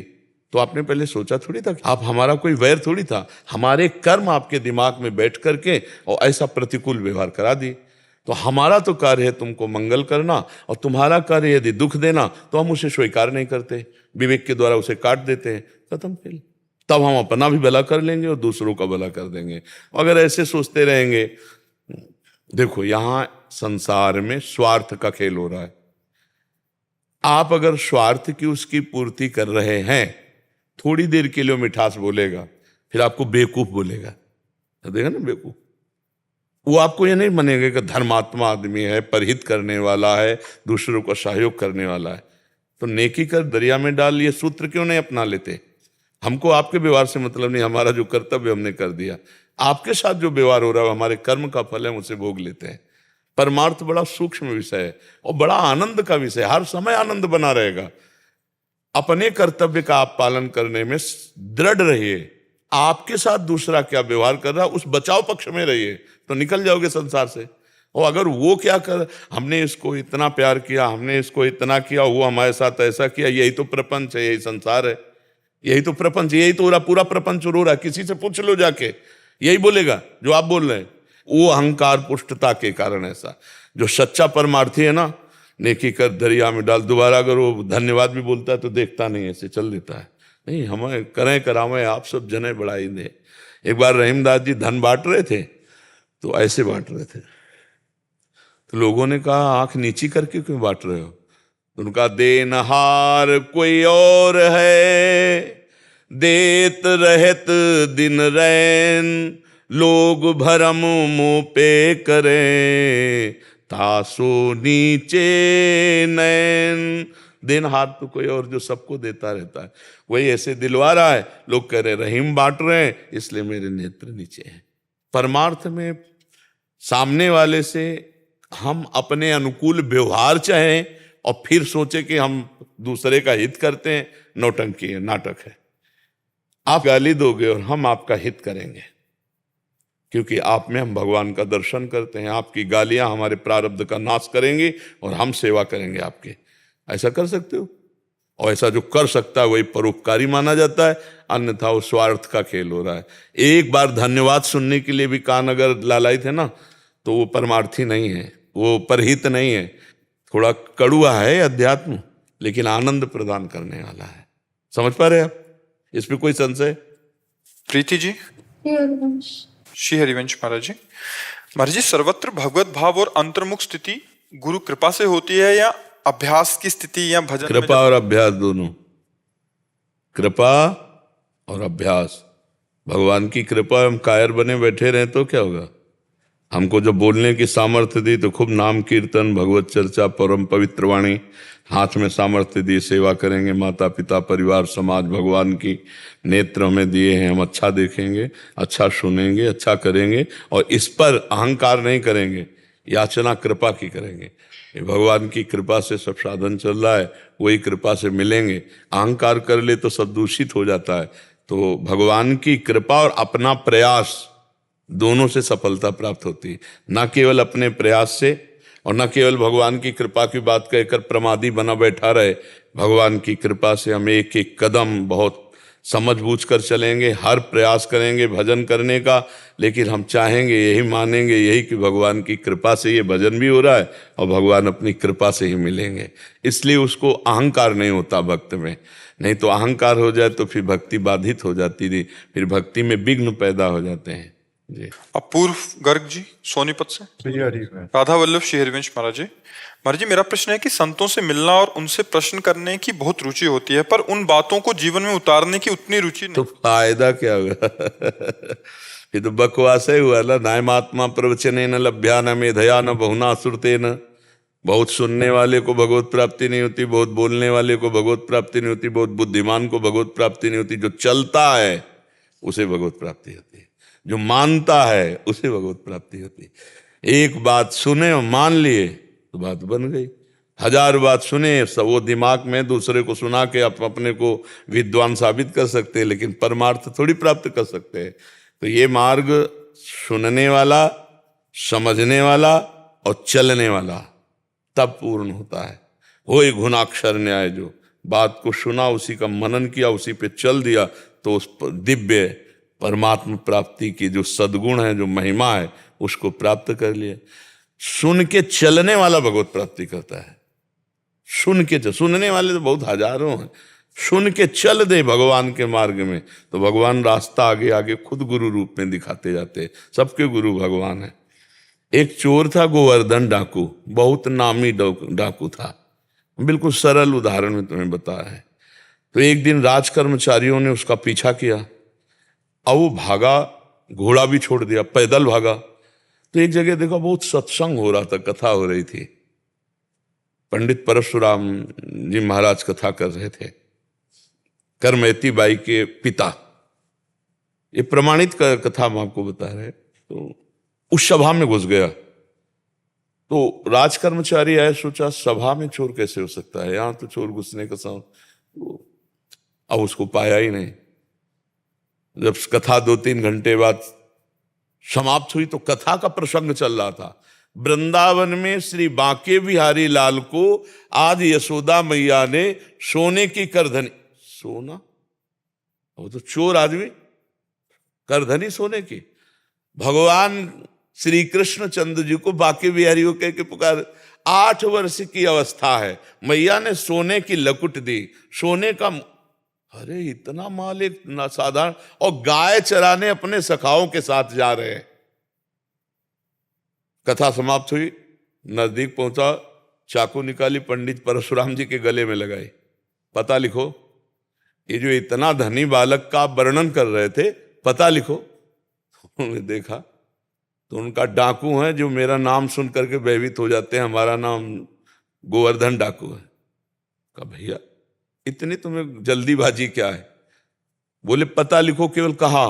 तो आपने पहले सोचा थोड़ी था? आप हमारा कोई वैर थोड़ी था। हमारे कर्म आपके दिमाग में बैठ करके और ऐसा प्रतिकूल व्यवहार करा दी। तो हमारा तो कार्य है तुमको मंगल करना, और तुम्हारा कार्य यदि दुख देना तो हम उसे स्वीकार नहीं करते, विवेक के द्वारा उसे काट देते हैं, खत्म खेल। तब हम अपना भी भला कर लेंगे और दूसरों का भला कर देंगे। अगर ऐसे सोचते रहेंगे, देखो यहां संसार में स्वार्थ का खेल हो रहा है। आप अगर स्वार्थ की उसकी पूर्ति कर रहे हैं, थोड़ी देर के लिए मिठास बोलेगा, फिर आपको बेवकूफ बोलेगा, देखा ना बेवकूफ। वो आपको ये नहीं मानेगा कि धर्मात्मा आदमी है, परहित करने वाला है, दूसरों का सहयोग करने वाला है। तो नेकी कर दरिया में डाल, ये सूत्र क्यों नहीं अपना लेते? हमको आपके व्यवहार से मतलब नहीं, हमारा जो कर्तव्य हमने कर दिया। आपके साथ जो व्यवहार हो रहा है हमारे कर्म का फल है, उसे भोग लेते हैं। परमार्थ बड़ा सूक्ष्म विषय है और बड़ा आनंद का विषय, हर समय आनंद बना रहेगा। अपने कर्तव्य का आप पालन करने में दृढ़ रहिए। आपके साथ दूसरा क्या व्यवहार कर रहा है उस बचाव पक्ष में रहिए, तो निकल जाओगे संसार से। और अगर वो क्या कर, हमने इसको इतना प्यार किया, हमने इसको इतना किया, वो हमारे साथ ऐसा किया, यही तो प्रपंच है, यही संसार है, यही तो प्रपंच, यही तो पूरा प्रपंच रो रहा है। किसी से पूछ लो जाके, यही बोलेगा जो आप बोल रहे हैं। वो अहंकार पुष्टता के कारण ऐसा। जो सच्चा परमार्थी है ना, नेकी कर दरिया में डाल, दोबारा अगर वो धन्यवाद भी बोलता है तो देखता नहीं, ऐसे चल देता है। नहीं, हमें करें करावें आप सब जने बढ़ाई दे। एक बार रहीमदास जी धन बांट रहे थे, तो ऐसे बांट रहे थे, तो लोगों ने कहा आंख नीची करके क्यों बांट रहे हो? तो उनका देनहार कोई और है, देत रहत दिन रैन, लोग भरम मुंह पे करें, तासो नीचे नैन। देनहार तो कोई और जो सबको देता रहता है, वही ऐसे दिलवा रहा है। लोग कह रहे रहीम बांट रहे हैं इसलिए मेरे नेत्र नीचे हैं। परमार्थ में सामने वाले से हम अपने अनुकूल व्यवहार चाहें और फिर सोचे कि हम दूसरे का हित करते हैं, नौटंकी है, नाटक है। आप गाली दोगे और हम आपका हित करेंगे, क्योंकि आप में हम भगवान का दर्शन करते हैं। आपकी गालियां हमारे प्रारब्ध का नाश करेंगी और हम सेवा करेंगे आपके। ऐसा कर सकते हो? और ऐसा जो कर सकता है वही परोपकारी माना जाता है, अन्यथा वो स्वार्थ का खेल हो रहा है। एक बार धन्यवाद सुनने के लिए भी कान अगर लालाई थे ना, तो वो परमार्थी नहीं है, वो परहित नहीं है। थोड़ा कड़ुआ है अध्यात्म, लेकिन आनंद प्रदान करने वाला है। समझ पा रहे आप? इस पे कोई संशय? प्रीति जी। श्री हरिवंश महाराज जी। महाराज जी, सर्वत्र भगवत भाव और अंतर्मुख स्थिति गुरु कृपा से होती है या अभ्यास की स्थिति या भजन? कृपा और अभ्यास दोनों। कृपा और अभ्यास। भगवान की कृपा हम कायर बने बैठे रहे तो क्या होगा? हमको जब बोलने की सामर्थ्य दी तो खूब नाम कीर्तन, भगवत चर्चा, परम पवित्र वाणी, हाथ में सामर्थ्य दी, सेवा करेंगे, माता पिता परिवार समाज भगवान की नेत्र हमें दिए हैं, हम अच्छा देखेंगे, अच्छा सुनेंगे, अच्छा करेंगे और इस पर अहंकार नहीं करेंगे, याचना कृपा की करेंगे। ये भगवान की कृपा से सब साधन चल रहा है, वही कृपा से मिलेंगे। अहंकार कर ले तो सब दूषित हो जाता है। तो भगवान की कृपा और अपना प्रयास दोनों से सफलता प्राप्त होती है। न केवल अपने प्रयास से और न केवल भगवान की कृपा की बात कहकर प्रमादी बना बैठा रहे। भगवान की कृपा से हम एक एक कदम बहुत समझ बूझ कर चलेंगे, हर प्रयास करेंगे भजन करने का, लेकिन हम चाहेंगे, यही मानेंगे यही कि भगवान की कृपा से ये भजन भी हो रहा है और भगवान अपनी कृपा से ही मिलेंगे। इसलिए उसको अहंकार नहीं होता भक्त में। नहीं तो अहंकार हो जाए तो फिर भक्ति बाधित हो जाती थी, फिर भक्ति में विघ्न पैदा हो जाते हैं। जी। अपूर्व गर्ग जी सोनीपत से। राधा वल्लभ श्री हरिवंश महाराज जी। महाराज जी, मेरा प्रश्न है कि संतों से मिलना और उनसे प्रश्न करने की बहुत रुचि होती है, पर उन बातों को जीवन में उतारने की उतनी रुचि नहीं। तो फायदा क्या होगा? ये तो बकवास ही हुआ ना। नायमात्मा प्रवचने न लभ्या न मेधया न बहुना सुरते न। बहुत सुनने वाले को भगवत प्राप्ति नहीं होती, बहुत बोलने वाले को भगवत प्राप्ति नहीं होती, बहुत बुद्धिमान को भगवत प्राप्ति नहीं होती। जो चलता है उसे भगवत प्राप्ति होती है, जो मानता है उसे भगवत प्राप्ति होती है। एक बात सुने और मान लिए तो बात बन गई। 1000 बात सुने सब वो दिमाग में दूसरे को सुना के आप अपने को विद्वान साबित कर सकते हैं, लेकिन परमार्थ थोड़ी प्राप्त कर सकते हैं। तो ये मार्ग सुनने वाला, समझने वाला और चलने वाला तब पूर्ण होता है। वही गुणाक्षर न्याय, जो बात को सुना, उसी का मनन किया, उसी पे चल दिया, तो उस दिव्य परमात्मा प्राप्ति की जो सद्गुण है, जो महिमा है, उसको प्राप्त कर लिया। सुन के चलने वाला भगवत प्राप्ति करता है। सुनने वाले तो बहुत हजारों हैं। सुन के चल दे भगवान के मार्ग में तो भगवान रास्ता आगे आगे खुद गुरु रूप में दिखाते जाते हैं। सबके गुरु भगवान है। एक चोर था गोवर्धन डाकू, बहुत नामी डाकू था। बिल्कुल सरल उदाहरण में तुम्हें बताया है। तो एक दिन राज कर्मचारियों ने उसका पीछा किया और वो भागा, घोड़ा भी छोड़ दिया, पैदल भागा। तो एक जगह देखा बहुत सत्संग हो रहा था, कथा हो रही थी। पंडित परशुराम जी महाराज कथा कर रहे थे, करमयती बाई के पिता। ये प्रमाणित कथा हम आपको बता रहे। तो उस सभा में घुस गया तो राज कर्मचारी आए, सोचा सभा में चोर कैसे हो सकता है, यहां तो चोर घुसने का अब उसको पाया ही नहीं। जब कथा 2-3 घंटे बाद समाप्त हुई तो कथा का प्रसंग चल रहा था। वृंदावन में श्री बांके बिहारी लाल को आज यशोदा मैया ने सोने की करधनी, सोना, वो तो चोर आदमी, करधनी सोने की। भगवान श्री कृष्ण चंद्र जी को बाके बिहारी को कह के पुकार। 8 वर्ष की अवस्था है, मैया ने सोने की लकुट दी, सोने का, अरे इतना माल एक साधारण, और गाय चराने अपने सखाओं के साथ जा रहे हैं। कथा समाप्त हुई, नजदीक पहुंचा, चाकू निकाली, पंडित परशुराम जी के गले में लगाई, पता लिखो। ये जो इतना धनी बालक का वर्णन कर रहे थे, पता लिखो। उन्होंने देखा तो उनका डाकू है जो मेरा नाम सुन करके भयभीत हो जाते हैं, हमारा नाम गोवर्धन डाकू है। कहा भैया इतनी तुम्हें जल्दीबाजी क्या है? बोले पता लिखो। केवल कहा?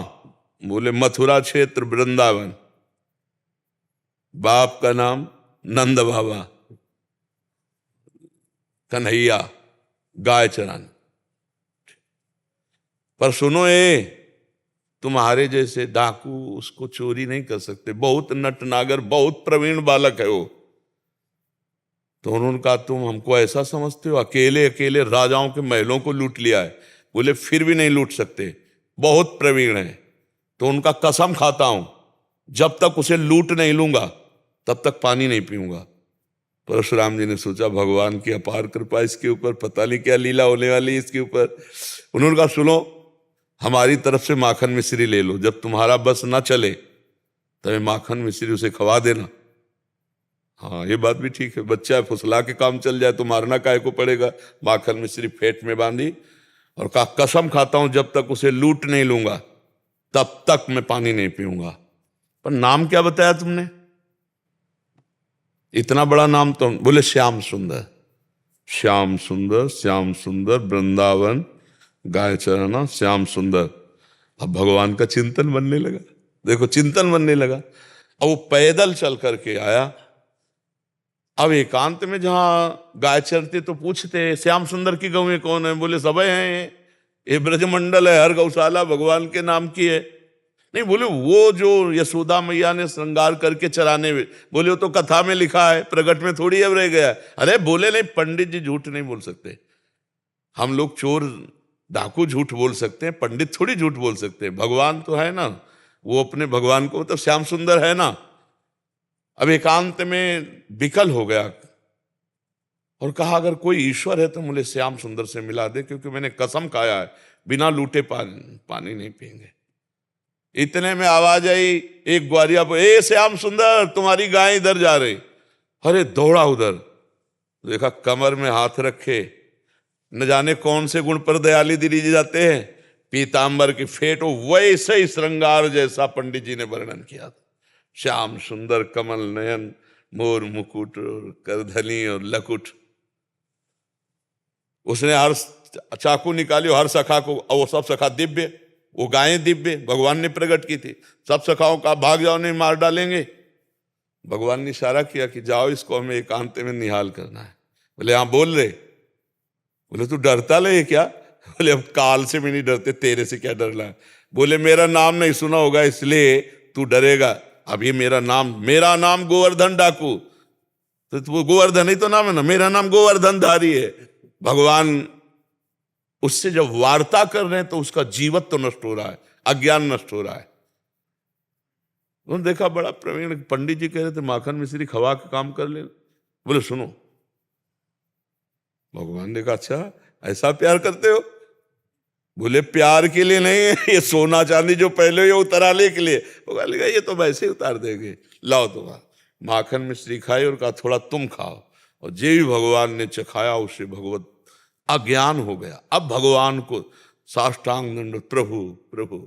बोले मथुरा क्षेत्र वृंदावन, बाप का नाम नंद बाबा, कन्हैया, गाय चराना। पर सुनो, तुम्हारे जैसे डाकू उसको चोरी नहीं कर सकते, बहुत नटनागर, बहुत प्रवीण बालक है वो। तो उन्होंने कहा तुम हमको ऐसा समझते हो, अकेले अकेले राजाओं के महलों को लूट लिया है। बोले फिर भी नहीं लूट सकते, बहुत प्रवीण है। तो उनका कसम खाता हूं, जब तक उसे लूट नहीं लूंगा तब तक पानी नहीं पीऊंगा। परशुराम जी ने सोचा भगवान की अपार कृपा इसके ऊपर, पता नहीं क्या लीला होने वाली इसके ऊपर। उन्होंने कहा सुनो, हमारी तरफ से माखन मिश्री ले लो, जब तुम्हारा बस ना चले तब माखन मिश्री उसे खवा देना। हाँ ये बात भी ठीक है, बच्चा है, फुसला के काम चल जाए तो मारना काहे को पड़ेगा। माखन मिश्री फेंट में बांधी और कहा कसम खाता हूं जब तक उसे लूट नहीं लूंगा तब तक मैं पानी नहीं पीऊंगा। पर नाम क्या बताया तुमने? इतना बड़ा नाम तो? बोले श्याम सुंदर। श्याम सुंदर, श्याम सुंदर, वृंदावन, गाय चराना, श्याम सुंदर। अब भगवान का चिंतन बनने लगा, देखो चिंतन बनने लगा। अब वो पैदल चल करके आया। अब एकांत में जहां गाय चरते तो पूछते श्याम सुंदर की गौएं कौन है? बोले सबे हैं, ये ब्रजमंडल है, हर गौशाला भगवान के नाम की है। नहीं, बोले वो जो यशोदा मैया ने श्रृंगार करके चराने में, बोले वो तो कथा में लिखा है, प्रकट में थोड़ी अब रह गया। अरे बोले नहीं, पंडित जी झूठ नहीं बोल सकते। हम लोग चोर डाकू झूठ बोल सकते हैं, पंडित थोड़ी झूठ बोल सकते हैं। भगवान तो है ना, वो अपने भगवान को मतलब श्याम सुंदर है ना। अब एकांत में विकल हो गया और कहा अगर कोई ईश्वर है तो मुझे श्याम सुंदर से मिला दे, क्योंकि मैंने कसम खाया है बिना लूटे पानी नहीं पिएंगे। इतने में आवाज आई एक ग्वारिया पर, ए श्याम सुंदर तुम्हारी गाय इधर जा रही। अरे दौड़ा उधर, देखा कमर में हाथ रखे, न जाने कौन से गुण पर दयाली दिलीजे जाते हैं, पीतांबर की फेट, वैसे ही श्रृंगार जैसा पंडित जी ने वर्णन किया था। श्याम सुंदर, कमल नयन, मोर मुकुट और करधनी और लकुट। उसने हर चाकू निकाली, हर सखा को, वो सब सखा दिव्य, वो गायें दिव्य भगवान ने प्रकट की थी। सब सखाओं का भाग जाओ नहीं मार डालेंगे। भगवान ने इशारा किया कि जाओ इसको हमें एकांत में निहाल करना है। बोले हाँ बोल रहे। बोले तू डरता ले क्या? बोले अब काल से भी नहीं डरते, तेरे से क्या डरना है। बोले मेरा नाम नहीं सुना होगा इसलिए तू डरेगा। अब ये मेरा नाम गोवर्धन डाकू, तो गोवर्धन ही तो नाम है ना, मेरा नाम गोवर्धन धारी है। भगवान उससे जब वार्ता कर रहे हैं तो उसका जीवत्व तो नष्ट हो रहा है, अज्ञान नष्ट हो रहा है। उन्होंने देखा बड़ा प्रवीण पंडित जी कह रहे थे माखन मिश्री खवा के काम कर ले। बोले सुनो, भगवान ने कहा अच्छा ऐसा प्यार करते हो? बोले प्यार के लिए नहीं, ये सोना चांदी जो पहले ये उतराले के लिए। भगवान ने कहा ये तो वैसे ही उतार देंगे, लाओ तुम्हारा। माखन मिश्री खाई और कहा थोड़ा तुम खाओ। और जे भी भगवान ने चखाया उससे भगवत अज्ञान हो गया। अब भगवान को साष्टांग दंड, प्रभु प्रभु।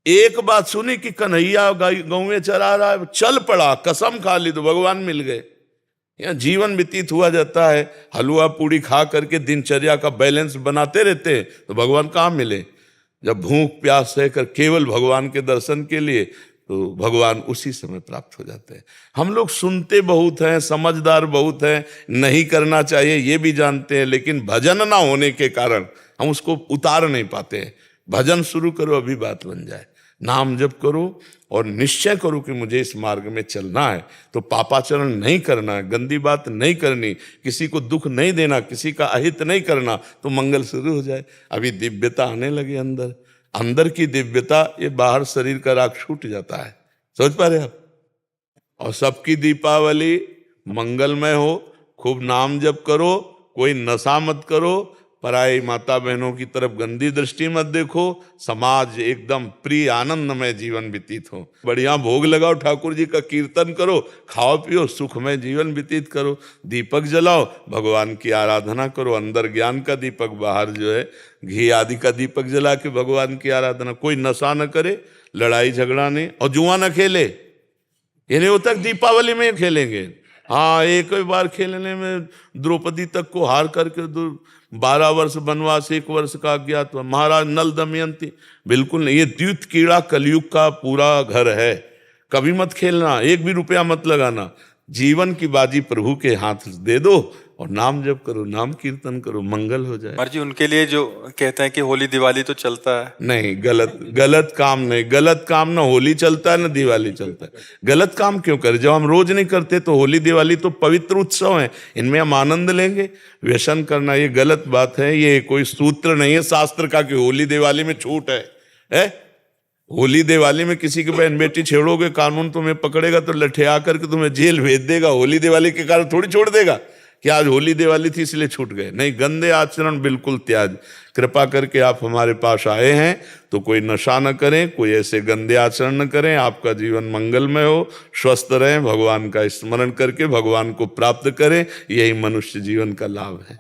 एक बात सुनी कि कन्हैया गौएं चरा रहा है, चल पड़ा, कसम खा ली तो भगवान मिल गए। यहाँ जीवन व्यतीत हुआ जाता है, हलवा पूड़ी खा करके दिनचर्या का बैलेंस बनाते रहते हैं तो भगवान कहाँ मिले। जब भूख प्यास सहकर केवल भगवान के दर्शन के लिए, तो भगवान उसी समय प्राप्त हो जाते हैं। हम लोग सुनते बहुत हैं, समझदार बहुत हैं, नहीं करना चाहिए ये भी जानते हैं, लेकिन भजन ना होने के कारण हम उसको उतार नहीं पाते हैं। भजन शुरू करो अभी बात बन जाए, नाम जप करो और निश्चय करो कि मुझे इस मार्ग में चलना है। तो पापाचरण नहीं करना है, गंदी बात नहीं करनी, किसी को दुख नहीं देना, किसी का अहित नहीं करना, तो मंगल शुरू हो जाए। अभी दिव्यता आने लगी अंदर, अंदर की दिव्यता, ये बाहर शरीर का राग छूट जाता है, सोच पा रहे आप? और सबकी दीपावली मंगलमय हो, खूब नाम जप करो, कोई नशा मत करो, पराई माता बहनों की तरफ गंदी दृष्टि मत देखो, समाज एकदम प्रिय आनंदमय जीवन व्यतीत हो। बढ़िया भोग लगाओ, ठाकुर जी का कीर्तन करो, खाओ पियो, सुखमय जीवन व्यतीत करो, दीपक जलाओ, भगवान की आराधना करो, अंदर ज्ञान का दीपक, बाहर जो है घी आदि का दीपक जला के भगवान की आराधना। कोई नशा न करे, लड़ाई झगड़ा नहीं, और जुआ न खेले। ये नहीं होता दीपावली में खेलेंगे। हाँ, एक ही बार खेलने में द्रौपदी तक को हार करके 12 वर्ष वनवास, 1 वर्ष का अज्ञात, महाराज नल दमयंती, बिल्कुल नहीं। ये द्यूत कीड़ा कलयुग का पूरा घर है, कभी मत खेलना, 1 भी रुपया मत लगाना। जीवन की बाजी प्रभु के हाथ दे दो और नाम जप करो, नाम कीर्तन करो, मंगल हो जाए। महाराज जी उनके लिए जो कहते हैं कि होली दिवाली तो चलता है, नहीं, गलत काम नहीं, गलत काम ना होली चलता है ना दिवाली चलता है। गलत काम क्यों करे? जब हम रोज नहीं करते तो होली दिवाली तो पवित्र उत्सव है, इनमें हम आनंद लेंगे। व्यसन करना ये गलत बात है, ये कोई सूत्र नहीं है शास्त्र का कि होली दिवाली में छूट है? होली दिवाली में किसी की बहन बेटी छेड़ोगे, कानून तुम्हें पकड़ेगा तो लठिया करके तुम्हें जेल भेज देगा। होली दिवाली के कारण थोड़ी छोड़ देगा कि आज होली दिवाली थी इसलिए छूट गए। नहीं, गंदे आचरण बिल्कुल त्याग। कृपा करके आप हमारे पास आए हैं तो कोई नशा न करें, कोई ऐसे गंदे आचरण न करें, आपका जीवन मंगलमय हो, स्वस्थ रहें, भगवान का स्मरण करके भगवान को प्राप्त करें, यही मनुष्य जीवन का लाभ है।